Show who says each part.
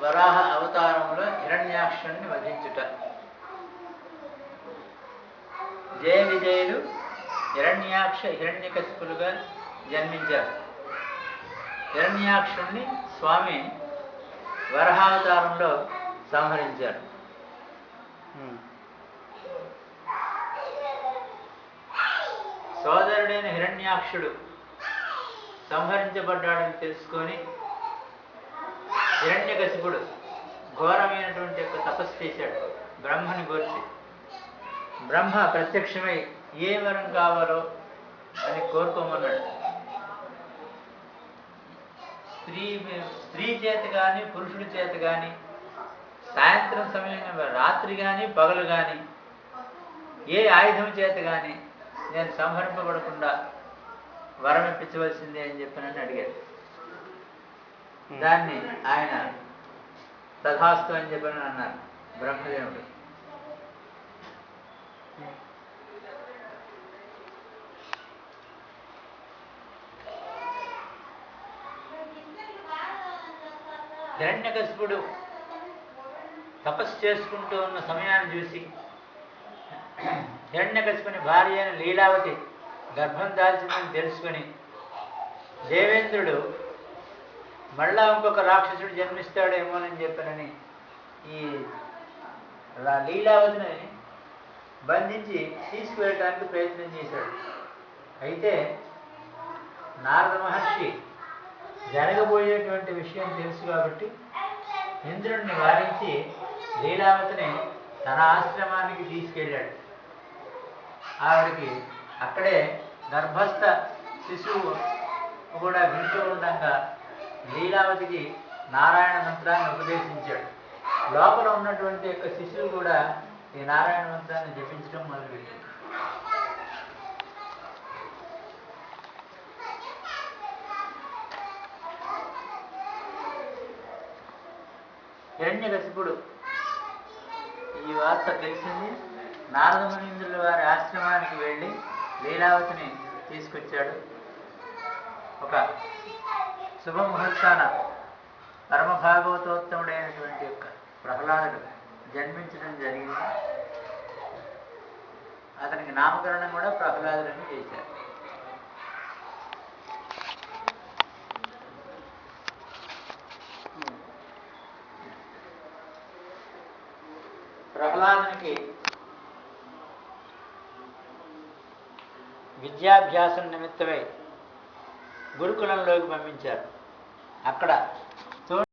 Speaker 1: వరాహ అవతారంలో హిరణ్యాక్షుణ్ణి వధించుట. జయ విజయులు హిరణ్యాక్ష హిరణ్యకశిపులుగా జన్మించారు. హిరణ్యాక్షుణ్ణి స్వామి వరహావతారంలో సంహరించారు. సోదరుడైన హిరణ్యాక్షుడు సంహరించబడ్డాడని తెలుసుకొని హిరణ్యకశిపుడు ఘోరమైనటువంటి యొక్క తపస్సు చేశాడు బ్రహ్మని గురించి. బ్రహ్మ ప్రత్యక్షమై ఏ వరం కావాలో అని కోరుకోమన్నాడు. స్త్రీ చేత కానీ పురుషుడి చేత కానీ సాయంత్రం సమయం రాత్రి కానీ పగలు కానీ ఏ ఆయుధం చేత కానీ నేను సంహరింపబడకుండా వరం ఇప్పించవలసిందే అని చెప్పినని అడిగాడు. దాన్ని ఆయన తథాస్తు అని చెప్పని అన్నారు బ్రహ్మదేవుడు. హిరణ్యకశిపుడు తపస్సు చేసుకుంటూ ఉన్న సమయాన్ని చూసి హిరణ్యకశిపుని భార్య అయిన లీలావతి గర్భం దాల్చిందని తెలుసుకొని దేవేంద్రుడు మళ్ళా ఇంకొక రాక్షసుడు జన్మిస్తాడేమోనని చెప్పనని ఈ లీలావతిని బంధించి తీసుకువెళ్ళడానికి ప్రయత్నం చేశాడు. అయితే నారద మహర్షి జరగబోయేటువంటి విషయం తెలుసు కాబట్టి ఇంద్రుడిని వారించి లీలావతిని తన ఆశ్రమానికి తీసుకెళ్ళాడు. ఆవిడికి అక్కడే గర్భస్థ శిశువు కూడా వింటూ ఉండగా లీలావతికి నారాయణ మంత్రాన్ని ఉపదేశించాడు. లోపల ఉన్నటువంటి యొక్క శిశువు కూడా ఈ నారాయణ మంత్రాన్ని జపించడం మొదలుపెట్టింది. హిరణ్యకశిపుడు ఈ వార్త తెలిసింది. నారద మునీంద్రుల వారి ఆశ్రమానికి వెళ్ళి లీలావతిని తీసుకొచ్చాడు. ఒక శుభముహూర్తాన పరమ భాగవతోత్తముడైనటువంటి యొక్క ప్రహ్లాదుడు జన్మించడం జరిగింది. అతనికి నామకరణం కూడా ప్రహ్లాదుడని చేశారు. ప్రహ్లాదునికి విద్యాభ్యాసం నిమిత్తమై గురుకులంలోకి పంపించారు. అక్కడ